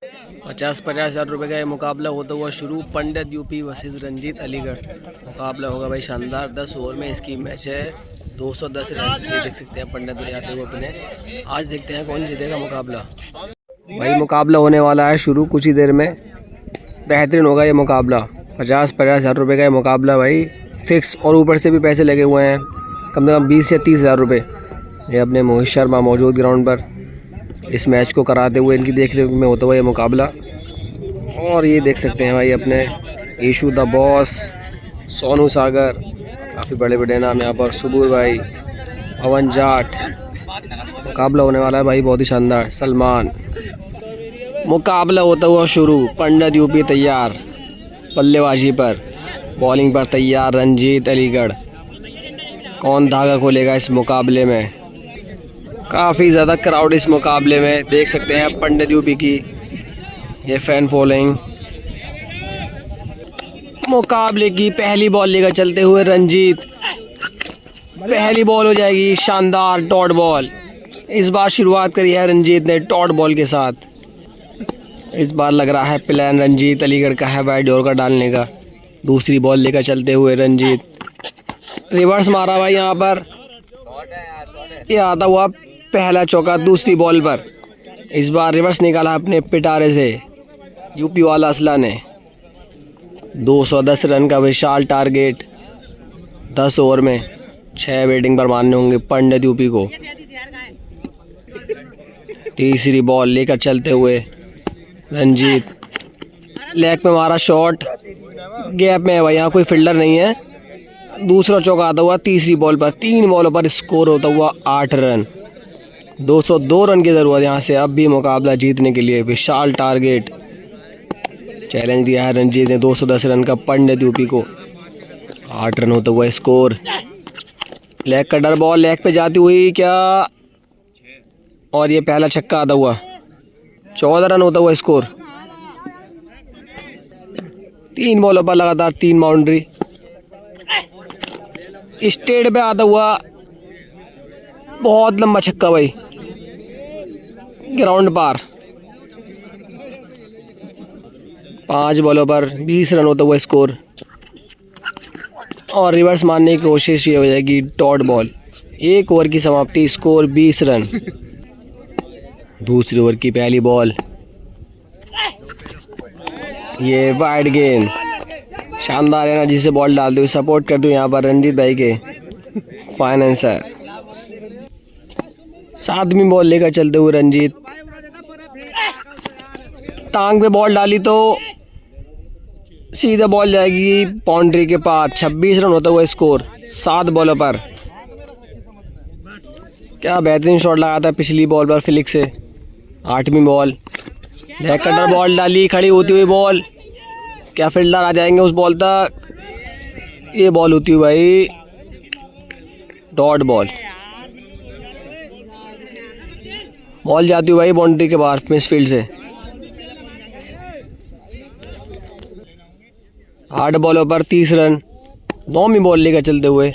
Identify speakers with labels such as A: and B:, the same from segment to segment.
A: 50,000 रुपये का ये मुकाबला होता हुआ शुरू। पंडित यूपी वर्सेस रंजीत अलीगढ़। मुकाबला होगा भाई शानदार। 10 ओवर में इसकी मैच है। 210 रन। ये देख सकते हैं पंडित भाई आते हुए अपने। आज देखते हैं कौन जीतेगा मुकाबला। भाई मुकाबला होने वाला है शुरू कुछ ही देर में। बेहतरीन होगा ये मुकाबला। 50,000 रुपये का ये मुकाबला भाई फिक्स, और ऊपर से भी पैसे लगे हुए हैं कम से कम 20 से 30,000 रुपये। ये अपने मोहित शर्मा मौजूद ग्राउंड पर इस मैच को कराते हुए इनकी देख रेख में होता हुआ ये मुकाबला। और ये देख सकते हैं भाई अपने ईशू द बॉस, सोनू सागर, काफ़ी बड़े बड़े नाम यहाँ पर, सुबूर भाई, पवन जाट। मुकाबला होने वाला है भाई बहुत ही शानदार। सलमान। मुकाबला होता हुआ शुरू। पंडित यूपी तैयार बल्लेबाजी पर, बॉलिंग पर तैयार रंजीत अलीगढ़। कौन धागा खोलेगा इस मुकाबले में। काफ़ी ज़्यादा क्राउड इस मुकाबले में देख सकते हैं पंडित यूपी की ये फैन फॉलोइंग। मुकाबले की पहली बॉल लेकर चलते हुए रंजीत। पहली बॉल हो जाएगी शानदार डॉट बॉल। इस बार शुरुआत करी है रंजीत ने डॉट बॉल के साथ। इस बार लग रहा है प्लान रंजीत अलीगढ़ का है वाइड ओवर का डालने का। दूसरी बॉल लेकर चलते हुए रंजीत। रिवर्स मारा भाई यहाँ पर। ये आता हुआ पहला चौका दूसरी बॉल पर। इस बार रिवर्स निकाला अपने पिटारे से यूपी वाला असला ने। 210 रन का विशाल टारगेट 10 ओवर में। 6 बैटिंग पर मारने होंगे पंडित यूपी को। तीसरी बॉल लेकर चलते हुए रंजीत। लेग पे मारा शॉट, गैप में है भाई, यहाँ कोई फील्डर नहीं है। दूसरा चौका आता हुआ तीसरी बॉल पर। 3 बॉलों पर स्कोर होता हुआ 8 रन। 202 रन की ज़रूरत यहाँ से अब भी मुकाबला जीतने के लिए। विशाल टारगेट चैलेंज दिया है रंजीत ने 210 रन का पंडित यूपी को। 8 रन होता हुआ score. Leg cutter ball leg पे जाती हुई क्या, और ये पहला छक्का आता हुआ। 14 रन होता हुआ स्कोर। 3 बॉलों पर लगातार 3 बाउंड्री। स्टेट पे आता हुआ बहुत लंबा छक्का भाई, ग्राउंड पार। 5 बॉलों पर 20 रन होता हुआ स्कोर। और रिवर्स मारने की कोशिश ये हो जाएगी डॉट बॉल। 1 ओवर की समाप्ति, स्कोर 20 रन। दूसरी ओवर की पहली बॉल, ये वाइड गेंद। शानदार एनर्जी से बॉल डालते हुए सपोर्ट करते हुए यहाँ पर रंजीत भाई के फाइनेंसर। 7वीं बॉल लेकर चलते हुए रंजीत। टांग पे बॉल डाली तो सीधा बॉल जाएगी बाउंड्री के पार। 26 रन होता हुआ स्कोर 7 बॉलों पर। क्या बेहतरीन शॉट लगाया था पिछली बॉल पर फिलिक्स से। 8वीं बॉल, लेग कटर बॉल डाली, खड़ी होती हुई बॉल। क्या फील्डर आ जाएंगे उस बॉल तक। ये बॉल होती हुई भाई डॉट बॉल। बॉल जाती हुई भाई बाउंड्री के बाहर मिस फील्ड से। 8 बॉलों पर 30 रन। 9वीं बॉल लेकर चलते हुए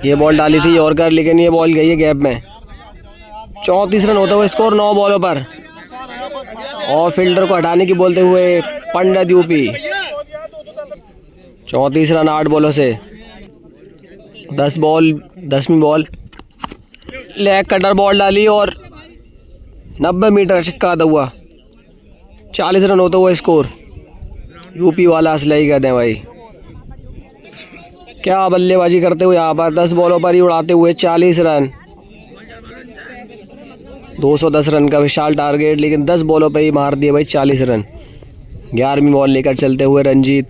A: ये बॉल डाली थी यॉर्कर, लेकिन ये बॉल गई है गैप में। 34 रन होता हुआ स्कोर 9 बॉलों पर। और फील्डर को हटाने की बोलते हुए पंडित यूपी। 34 रन 8 बॉलों से। 10वीं बॉल, लेग कटर बॉल डाली और 90 मीटर छक्का आता हुआ। 40 रन होता हुआ स्कोर। यूपी वाला असला ही कहते हैं भाई। क्या बल्लेबाजी करते हुए यहाँ पर 10 बॉलों पर ही उड़ाते हुए 40 रन। 210 रन का विशाल टारगेट, लेकिन 10 बॉलों पर ही मार दिए भाई 40 रन। 11वीं बॉल लेकर चलते हुए रंजीत।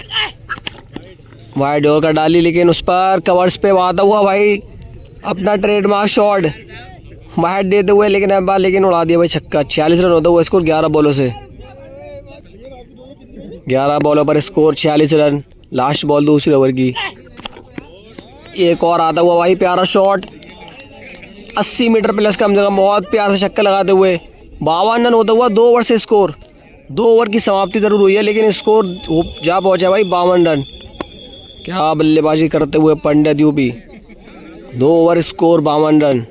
A: वाइड ओवर का डाली, लेकिन उस पर कवर्स पे आता हुआ भाई अपना ट्रेडमार्क शॉट वाइड देते हुए, लेकिन उड़ा दिया भाई छक्का। 46 रन होता हुआ स्कोर 11 बॉलों से। 11 बॉलों पर स्कोर 46 रन। लास्ट बॉल दूसरे ओवर की। एक और आता हुआ भाई प्यारा शॉट। 80 मीटर प्लस कम से कम, बहुत प्यार से छक्का लगाते हुए। 52 रन होता हुआ 2 ओवर से स्कोर। 2 ओवर की समाप्ति जरूर हुई है, लेकिन स्कोर जा पहुंचा भाई 52 रन। क्या बल्लेबाजी करते हुए Pandit UP. 2 over score 52 run.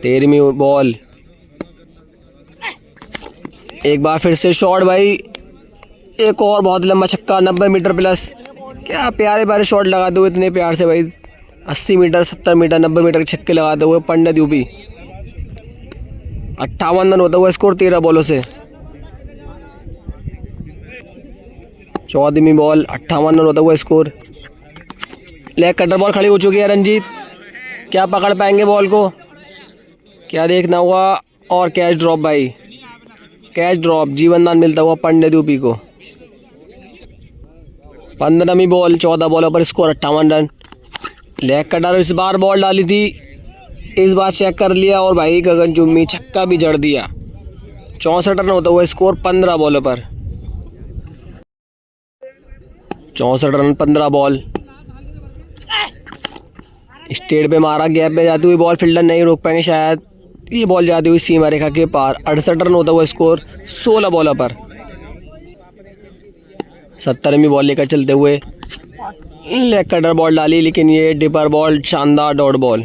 A: 13वीं बॉल, एक बार फिर से शॉट भाई, एक और बहुत लंबा छक्का 90 मीटर प्लस। क्या प्यारे प्यारे शॉट लगाते हुए इतने प्यार से भाई, 80 मीटर 70 मीटर 90 मीटर के छक्के लगाते हुए पंडित यूपी। 58 रन होता हुआ स्कोर 13 बॉलों से। 14वीं बॉल, 58 रन होता हुआ स्कोर। लेग कटर बॉल खड़ी हो चुकी है रंजीत, क्या पकड़ पाएंगे बॉल को, क्या देखना हुआ। और कैच ड्रॉप भाई, कैच ड्रॉप, जीवन दान मिलता हुआ पंडित यूपी को। 15वीं बॉल, 14 बॉलों पर स्कोर 58 रन। लेग कटर इस बार बॉल डाली थी, इस बार चेक कर लिया और भाई गगनचुम्बी छक्का भी जड़ दिया। 64 रन होता हुआ स्कोर 15 बॉलों पर। 64 रन 15 बॉल। स्टेट पे मारा, गैप में जाती हुई बॉल, फील्डर नहीं रोक पाएंगे शायद। ये बॉल जाती हुई सीमा रेखा के पार। 68 रन होता हुआ स्कोर 16 बॉलों पर। 70वीं बॉल लेकर चलते हुए लेग कटर बॉल डाली, लेकिन ये डिपर बॉल, शानदार डॉट बॉल।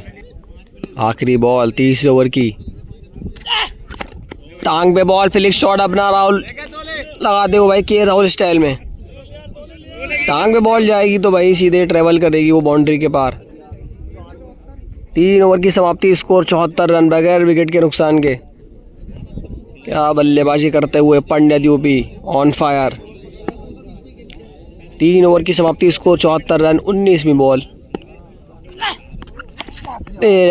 A: आखिरी बॉल 30 ओवर की। टांग पे बॉल, फ्लिक शॉट अपना राहुल लगाते हो भाई के राहुल स्टाइल में। टांग पे बॉल जाएगी तो भाई सीधे ट्रेवल करेगी वो बाउंड्री के पार। 3 ओवर की समाप्ति, स्कोर 74 रन बगैर विकेट के नुकसान के। क्या बल्लेबाजी करते हुए Pandit UP on fire. 3 over की समाप्ति, स्कोर 74 रन। 19वीं बॉल,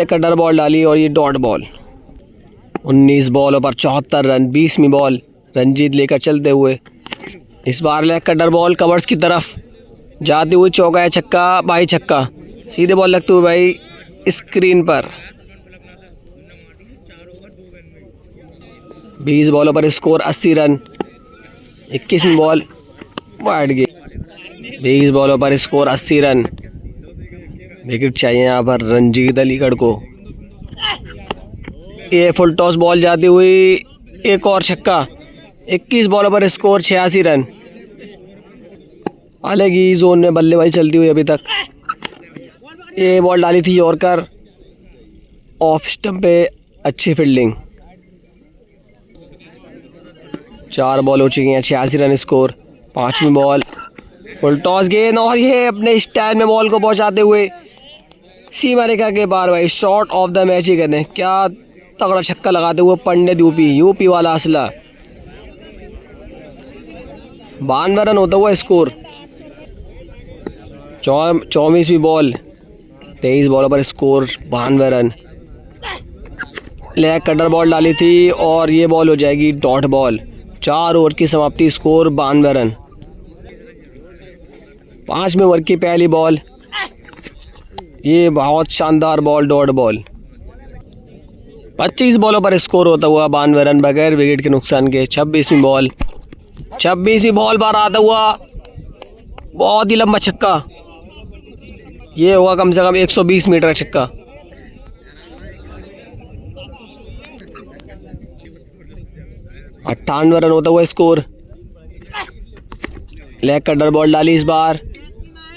A: कटर बॉल डाली और ये डॉट बॉल। 19 बॉलों पर 74 रन। 20वीं बॉल, रंजीत लेकर चलते हुए इस बार लेग कटर बॉल कवर्स की तरफ जाते हुए चौका या छक्का भाई, छक्का। सीधे बॉल लगते हुए भाई स्क्रीन पर। 20 बॉलों पर स्कोर 80 रन। 21वीं बॉल, वाइड गेम। 20 बॉलों पर स्कोर 80 रन। विकेट चाहिए यहाँ पर रंजीत अलीगढ़ को। ये फुल टॉस बॉल जाती हुई, एक और छक्का। 21 बॉलों पर स्कोर 86 रन। हालांकि जोन में बल्लेबाजी चलती हुई अभी तक। ये बॉल डाली थी यॉर्कर, ऑफ स्टंप पे अच्छी फील्डिंग। 4 बॉल हो चुकी हैं, 86 रन स्कोर। 5वीं बॉल, फुल टॉस गेंद और ये अपने स्टाइल में बॉल को पहुंचाते हुए सीमा रेखा के पार भाई। शॉट ऑफ द मैच ही कहते हैं। क्या तगड़ा छक्का लगाते हुए पंडित यूपी वाला असला। 92 रन होता हुआ स्कोर। 24वीं बॉल, 23 बॉलों पर score 92 run. Leg cutter ball डाली थी और ये बॉल हो जाएगी डॉट बॉल। 4 ओवर की समाप्ति, स्कोर 92 रन। 5वें ओवर की पहली बॉल, ये बहुत शानदार बॉल, डॉट बॉल। 25 बॉलों पर स्कोर होता हुआ 92 रन बगैर विकेट के नुकसान के। 26वीं बॉल, 26वीं बॉल पर आता हुआ बहुत ही लंबा छक्का। ये होगा कम से कम 120 मीटर का छक्का। अट्ठानवे रन होता हुआ स्कोर। लेग कटर बॉल डाली इस बार,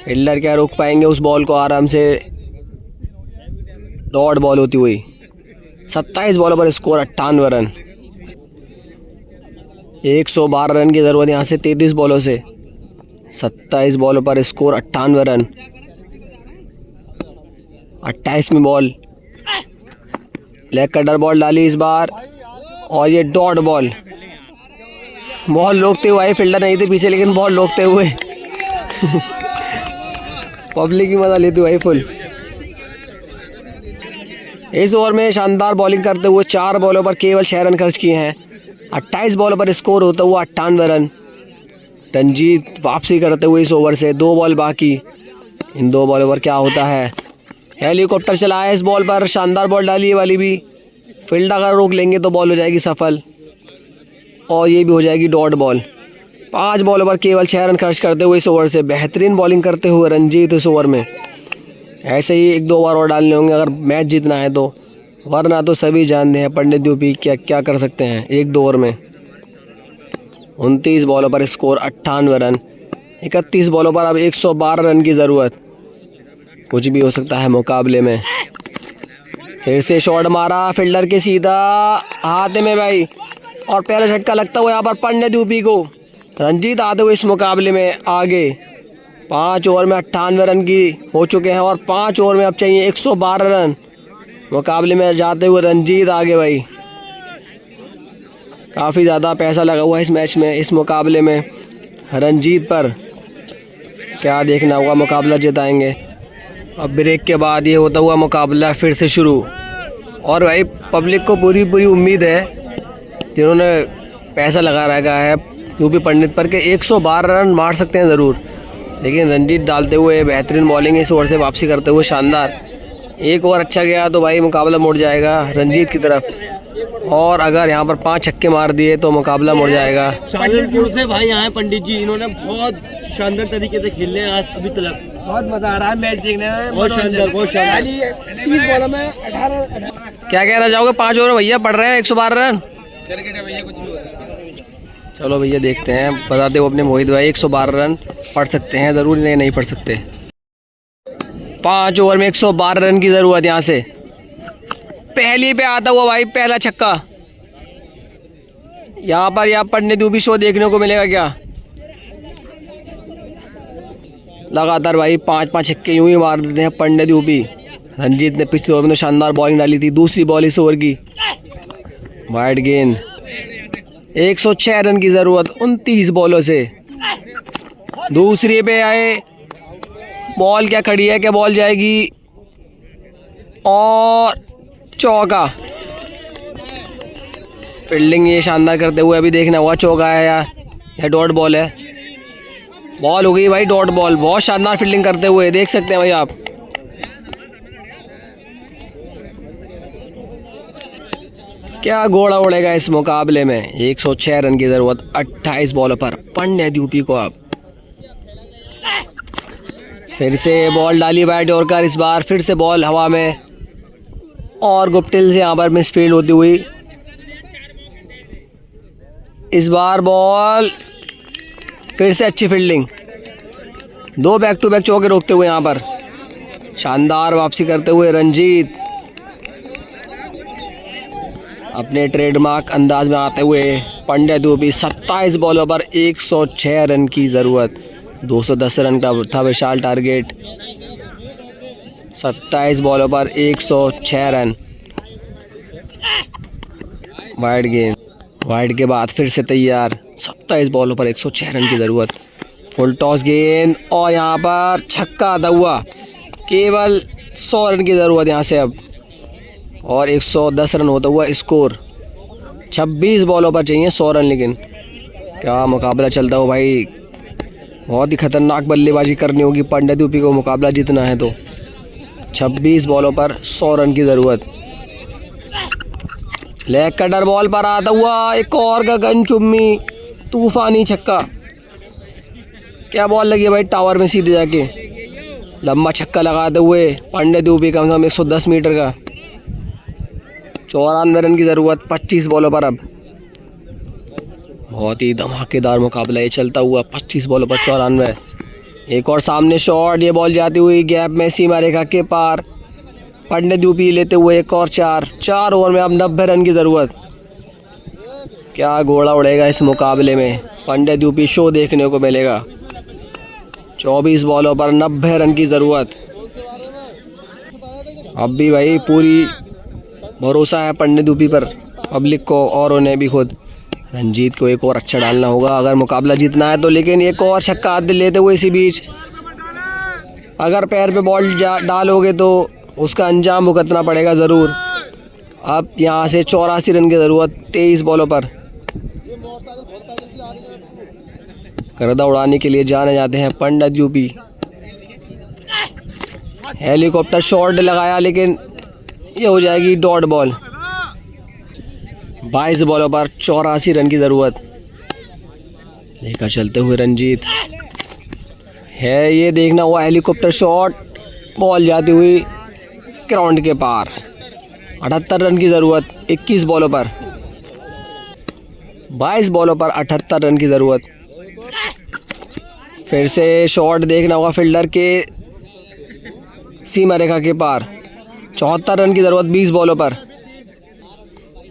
A: फील्डर क्या रोक पाएंगे उस बॉल को आराम से। डॉट बॉल होती हुई। 27 बॉलों पर स्कोर 98 रन। 112 रन की ज़रूरत यहाँ से 33 बॉलों से। 27 बॉलों पर स्कोर 98 रन। 28वीं बॉल, लेग कटर बॉल डाली इस बार और ये डॉट बॉल। बॉल रोकते हुए, फील्डर नहीं थे पीछे लेकिन बॉल रोकते हुए पब्लिक की मजा लेती हुई फुल। इस ओवर में शानदार बॉलिंग करते हुए 4 बॉलों पर केवल 6 रन खर्च किए हैं। 28 बॉलों पर स्कोर होता हुआ 98 रन। रंजीत वापसी करते हुए इस ओवर से 2 बॉल बाकी। इन 2 बॉलों पर क्या होता है। हेलीकॉप्टर चला है इस बॉल पर, शानदार बॉल डाली है वाली भी। फील्डर अगर रोक लेंगे तो बॉल हो जाएगी सफल और ये भी हो जाएगी डॉट बॉल। 5 बॉलों पर केवल 6 रन खर्च करते हुए इस ओवर से बेहतरीन बॉलिंग करते हुए रंजीत इस ओवर में। ऐसे ही 1-2 ओवर और डालने होंगे अगर मैच जीतना है तो, वरना तो सभी जानते हैं पंडित यूपी क्या क्या कर सकते हैं 1-2 ओवर में। 29 बॉलों पर स्कोर 98 रन। 31 बॉलों पर अब 112 रन की ज़रूरत। कुछ भी हो सकता है मुकाबले में। फिर से शॉट मारा फील्डर के सीधा हाथ में भाई, और पहला झटका लगता हुआ यहाँ पर पंडित यूपी को। रंजीत आते हुए इस मुकाबले में आगे। 5 ओवर में 98 रन की हो चुके हैं और 5 ओवर में अब चाहिए 112 रन। मुकाबले में जाते हुए रंजीत आगे भाई। काफ़ी ज़्यादा पैसा लगा हुआ है इस मैच में, इस मुकाबले में रंजीत पर। क्या देखना होगा, मुकाबला जिताएंगे। अब ब्रेक के बाद ये होता हुआ मुकाबला फिर से शुरू। और भाई पब्लिक को पूरी उम्मीद है जिन्होंने पैसा लगा रखा है यूपी पंडित पर के 112 रन मार सकते हैं ज़रूर। लेकिन रंजीत डालते हुए बेहतरीन बॉलिंग, इस ओवर से वापसी करते हुए शानदार। एक ओवर अच्छा गया तो भाई मुकाबला मुड़ जाएगा रंजीत की तरफ। और अगर यहाँ पर 5 छक्के मार दिए तो मुकाबला मुड़ जाएगा।
B: शाहजहांपुर से भाई आए पंडित जी, इन्होंने बहुत शानदार तरीके से खेले हैं आज अभी तक।
A: बहुत मज़ा आ रहा है मैच देखने में,
B: बहुत शानदार, बहुत शानदार।
A: 30 बॉलों में 18। क्या कहना चाहोगे? 5 ओवर भैया पड़ रहे हैं 112 रन। चलो भैया देखते हैं, बताते हो अपने मोहित भाई 112 रन पढ़ सकते हैं, ज़रूरी नहीं पढ़ सकते। 5 ओवर में 112 रन की ज़रूरत। यहाँ से पहली पे आता हुआ भाई पहला छक्का। यहाँ पर या पंडित यूपी शो देखने को मिलेगा क्या? लगातार भाई 5 छक्के यूं ही मार देते हैं पंडित यूपी। रंजीत ने पिछले ओवर में शानदार बॉलिंग डाली थी, दूसरी बॉल इस ओवर की। वाइड गेंद, 106 रन की ज़रूरत 29 बॉलों से। दूसरी पे आए, बॉल क्या खड़ी है, क्या बॉल जाएगी और चौका। फील्डिंग ये शानदार करते हुए अभी देखना हुआ चौका है या डॉट बॉल है। बॉल हो गई भाई डॉट बॉल। बहुत शानदार फील्डिंग करते हुए देख सकते हैं भाई आप। क्या घोड़ा उड़ेगा इस मुकाबले में। 106 रन की ज़रूरत 28 बॉलों पर पंडित यूपी को। आप फिर से बॉल डाली बैट और कर, इस बार फिर से बॉल हवा में और गुप्टिल से यहाँ पर मिसफील्ड होती हुई। इस बार बॉल फिर से अच्छी फील्डिंग, 2 बैक टू बैक चौके रोकते हुए यहाँ पर शानदार वापसी करते हुए रंजीत अपने ट्रेडमार्क अंदाज में आते हुए पंडित यूपी। 27 बॉलों पर 106 रन की ज़रूरत। 210 रन का था विशाल टारगेट। 27 बॉलों पर 106 रन। वाइड गेंद, वाइड के बाद फिर से तैयार। 27 बॉलों पर 106 रन की ज़रूरत। फुल टॉस गेंद और यहाँ पर छक्का आता हुआ। केवल 100 रन की ज़रूरत यहाँ से अब और 110 रन होता हुआ स्कोर। 26 बॉलों पर चाहिए 100 रन। लेकिन क्या मुकाबला चलता हो भाई। बहुत ही खतरनाक बल्लेबाजी करनी होगी पंडित यूपी को मुकाबला जीतना है तो। 26 बॉलों पर 100 रन की ज़रूरत। लेग कटर बॉल पर आता हुआ एक और गगन चुम्मी तूफानी छक्का। क्या बॉल लगी है भाई टावर में सीधे जाके। लंबा छक्का लगाते हुए पंडित यूपी कम से कम 110 मीटर का। 94 रन की ज़रूरत 25 बॉलों पर अब। बहुत ही धमाकेदार मुकाबला ये चलता हुआ। 25 बॉलों पर 94। एक और सामने शॉट, ये बॉल जाती हुई गैप में सीमा रेखा के पार। पंडित यूपी लेते हुए एक और 4 ओवर में अब 90 रन की ज़रूरत। क्या घोड़ा उड़ेगा इस मुकाबले में। पंडित यूपी शो देखने को मिलेगा। 24 बॉलों पर 90 रन की ज़रूरत। अब भी भाई पूरी भरोसा है पंडित यूपी पर पब्लिक को और उन्हें भी खुद। रंजीत को एक और अच्छा डालना होगा अगर मुकाबला जीतना है तो। लेकिन एक और छक्का हाथ लेते हुए इसी बीच अगर पैर पे बॉल डालोगे तो उसका अंजाम भुगतना पड़ेगा ज़रूर। अब यहाँ से 84 रन की ज़रूरत 23 बॉलों पर। गर्दा उड़ाने के लिए जाने जाते हैं पंडित यूपी। हेलीकॉप्टर शॉट लगाया लेकिन ये हो जाएगी डॉट बॉल। 22 बॉलों पर 84 रन की ज़रूरत। लेकर चलते हुए रंजीत है, ये देखना हुआ हेलीकॉप्टर शॉट, बॉल जाती हुई ग्राउंड के पार। 78 रन की ज़रूरत 21 बॉलों पर। 22 बॉलों पर 78 रन की ज़रूरत। फिर से शॉट देखना होगा फील्डर के सीमा रेखा के पार। 74 रन की ज़रूरत 20 बॉलों पर।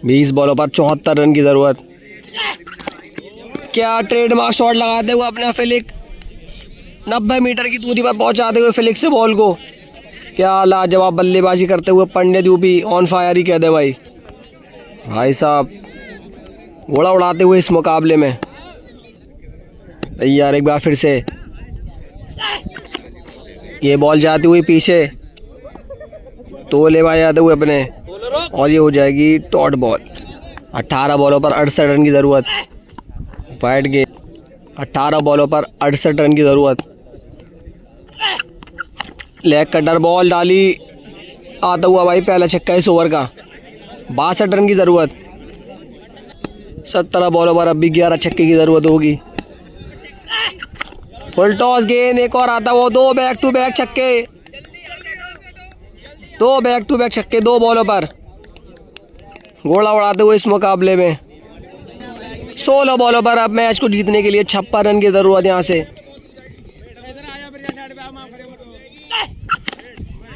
A: 20 बॉलों पर 74 रन की ज़रूरत। क्या ट्रेडमार्क शॉट लगाते हुए अपना फिलिक 90 मीटर की दूरी पर पहुंचाते हुए फिलिक से बॉल को। क्या लाजवाब बल्लेबाजी करते हुए पंडित यूपी ऑन फायर ही कह दे भाई साहब, घोड़ा उड़ाते हुए इस मुकाबले में। यार एक बार फिर से ये बॉल जाती हुई पीछे, तो ले जाते हुए अपने, और ये हो जाएगी डॉट बॉल। 18 बॉलों पर 68 रन की ज़रूरत। वाइड गेम, 18 बॉलों पर 68 रन की ज़रूरत। लेग कटर बॉल डाली, आता हुआ भाई पहला छक्का इस ओवर का। 62 रन की ज़रूरत। 17 बॉलों पर अब भी 11 छक्के की ज़रूरत होगी। फुल टॉस गेंद, एक और आता वो, 2 बैक टू बैक छक्के, 2 बैक टू बैक छक्के 2 बॉलों पर। घोड़ा उड़ाते हुए इस मुकाबले में 16 बॉलों पर अब मैच को जीतने के लिए 56 रन की ज़रूरत। यहाँ से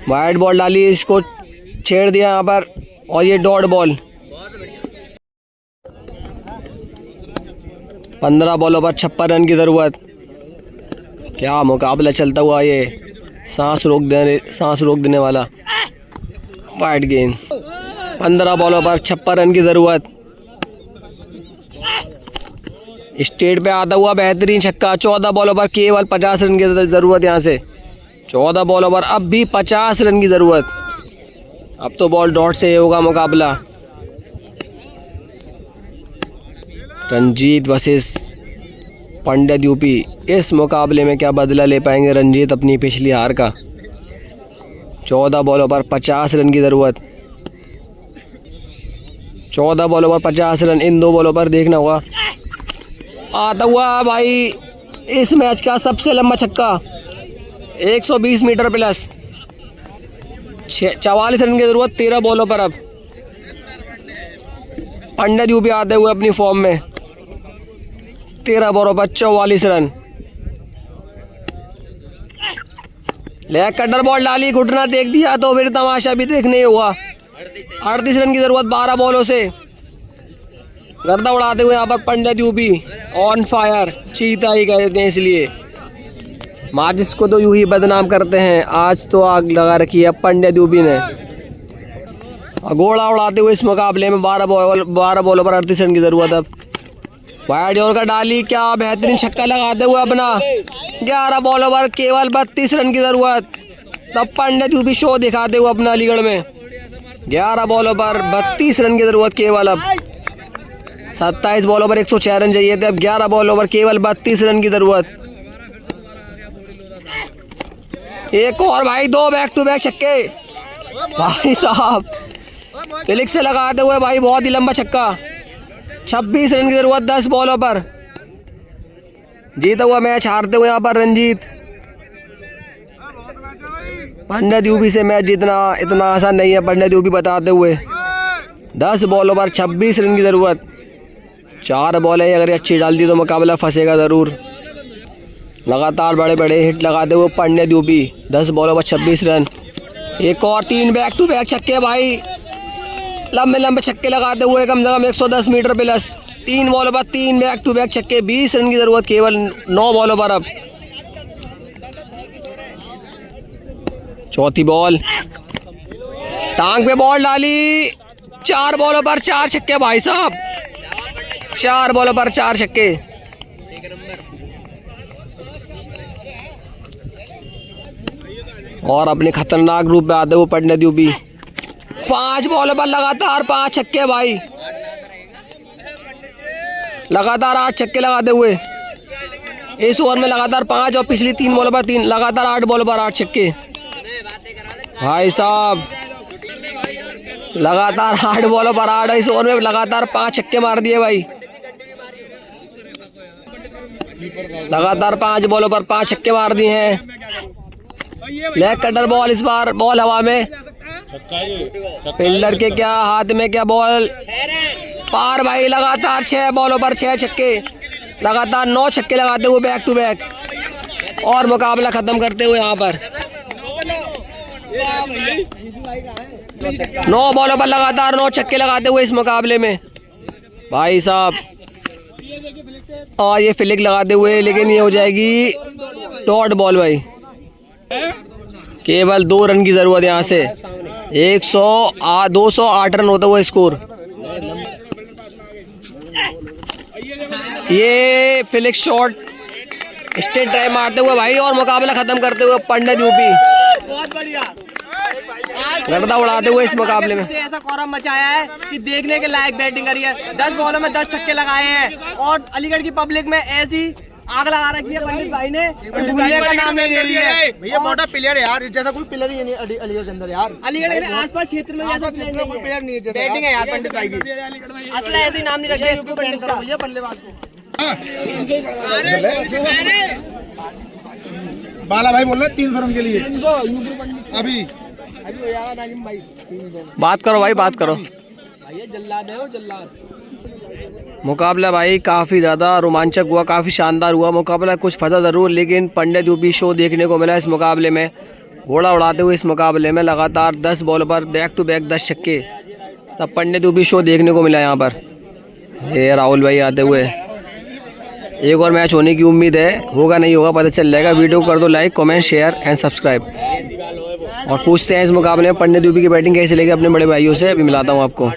A: वाइड बॉल डाली, इसको छेड़ दिया यहाँ पर, और ये डॉट बॉल। 15 बॉलों पर 56 रन की ज़रूरत। क्या मुकाबला चलता हुआ, ये सांस रोक देने वाला। वाइड गेंद, 15 बॉलों पर 56 रन की ज़रूरत। स्टेट पे आता हुआ बेहतरीन छक्का। 14 बॉलों पर केवल 50 रन की ज़रूरत। यहाँ से 14 बॉलों पर अब भी 50 रन की ज़रूरत। अब तो बॉल डॉट से होगा मुकाबला। रंजीत वर्सेस पंडित यूपी। इस मुकाबले में क्या बदला ले पाएंगे रंजीत अपनी पिछली हार का। 14 बॉलों पर 50 रन की ज़रूरत। 14 बॉलों पर 50 रन, इन 2 बॉलों पर देखना होगा। आता हुआ भाई इस मैच का सबसे लंबा छक्का, 120 मीटर प्लस। 44 रन की ज़रूरत 13 बॉलों पर। अब पंडित यूपी आते हुए अपनी फॉर्म में, 13 बॉलों पर 44 रन। लेग कटर बॉल डाली, घुटना टेक दिया, तो फिर तमाशा भी देखने हुआ। 38 रन की ज़रूरत 12 बॉलों से। गर्दा उड़ाते हुए यहाँ पर पंडित यूपी ऑन फायर, चीता ही कहते हैं इसलिए। माजिस को तो यूं ही बदनाम करते हैं, आज तो आग लगा रखी है पंडित यूपी ने। घोड़ा उड़ाते हुए इस मुकाबले में 12 बॉलों पर 38 रन की ज़रूरत। अब वाइड ओवर का डाली, क्या बेहतरीन छक्का लगाते हुए अपना 11 बॉलों पर केवल 32 रन की ज़रूरत। तब पंडित यूपी शो दिखाते हुए अपना अलीगढ़ में 11 बॉलों पर 32 रन की ज़रूरत केवल। अब 27 बॉलों पर 104 रन चाहिए थे, अब 11 बॉलों पर केवल 32 रन की ज़रूरत। एक और भाई, 2 बैक टू बैक छक्के भाई साहब, फिलिक से लगाते हुए भाई बहुत ही लंबा छक्का। 26 रन की ज़रूरत 10 बॉलों पर। जीता हुआ मैच हारते हुए यहाँ पर रंजीत। पंडित यूपी से मैच जीतना इतना आसान नहीं है, पंडित यूपी बताते हुए। 10 बॉलों पर 26 रन की ज़रूरत। 4 बॉलें अगर अच्छी डाल दी तो मुकाबला फंसेगा ज़रूर। लगातार बड़े बड़े हिट लगाते हुए पंडित यूपी, 10 बॉलों पर 26 रन। एक और 3 बैक टू बैक छक्के भाई, लंबे लंबे छक्के लगाते हुए कम से कम 110 मीटर प्लस। 3 बॉलों पर 3 बैक टू बैक छक्के, 20 रन की ज़रूरत केवल 9 बॉलों पर। अब चौथी बॉल, टांग पे बॉल डाली, 4 बॉलों पर 4 छक्के भाई साहब, 4 बॉलों पर 4 छक्के। और अपने खतरनाक रूप में आते हुए पंडित यूपी, 5 बॉलों पर लगातार 5 छक्के भाई, लगातार 8 छक्के लगाते हुए इस ओवर में। लगातार 5 और पिछली 3 बॉलों पर 3, लगातार 8 बॉलों पर 8 छक्के भाई साहब। लगातार 8 बॉलों पर 8, इस ओवर में लगातार 5 छक्के मार दिए भाई। लगातार 5 बॉलों पर 5 छक्के मार दिए हैं। लेग कटर बॉल, इस बार बॉल हवा में, फील्डर के क्या हाथ में क्या बॉल पार भाई। लगातार 6 बॉलों पर 6 छक्के, लगातार 9 छक्के लगाते हुए बैक टू बैक, और मुकाबला खत्म करते हुए यहाँ पर 9 बॉलों पर लगातार 9 छक्के लगाते हुए इस मुकाबले में भाई साहब। और ये फ्लिक लगाते हुए, लेकिन ये हो जाएगी डॉट बॉल भाई। केवल 2 रन की जरूरत है यहाँ से। 208 रन होता हुआ स्कोर। ये फ्लिक शॉट स्टेट ड्राइव मारते हुए भाई और मुकाबला खत्म करते हुए पंडित यूपी।
C: बहुत बढ़िया,
A: गर्दा उड़ाते हुए इस मुकाबले में
C: ऐसा कोरम मचाया है कि देखने के लायक बैटिंग करी है। 10 बॉलों में 10 छक्के लगाए हैं और अलीगढ़ की पब्लिक में ऐसी आग लगा रखी है पंडित भाई ने, भूलने का नाम नहीं ले रही है।
D: भैया मोटा प्लेयर है यार, जैसा कोई प्लेयर ही नहीं है अलीगढ़ के अंदर यार।
C: अलीगढ़ के आसपास क्षेत्र में ऐसा
D: प्लेयर नहीं है,
C: बैटिंग है यार पंडित भाई की। असल ऐसे ही नाम नहीं रखे इसको पंडित का भैया बल्लेबाज को।
D: बाला भाई बोल रहे 300 रन के लिए अभी
C: अभी हो जाएगा नाजिम भाई।
A: बात करो भाई, बात करो।
C: भैया जल्लाद है वो, जल्लाद।
A: मुकाबला भाई काफ़ी ज़्यादा रोमांचक हुआ, काफ़ी शानदार हुआ मुकाबला। कुछ फंसा ज़रूर, लेकिन पंडित यूपी शो देखने को मिला इस मुकाबले में। घोड़ा उड़ाते हुए इस मुकाबले में लगातार 10 बॉल पर बैक टू बैक 10 छक्के, तब पंडित यूपी शो देखने को मिला यहाँ पर। ये राहुल भाई आते हुए। एक और मैच होने की उम्मीद है, होगा नहीं होगा पता चल जाएगा। वीडियो कर दो like, comment, share and subscribe. और पूछते हैं इस मुकाबले में पंडित यूपी की बैटिंग कैसे लगी अपने बड़े भाइयों से। अभी मिलाता हूँ आपको।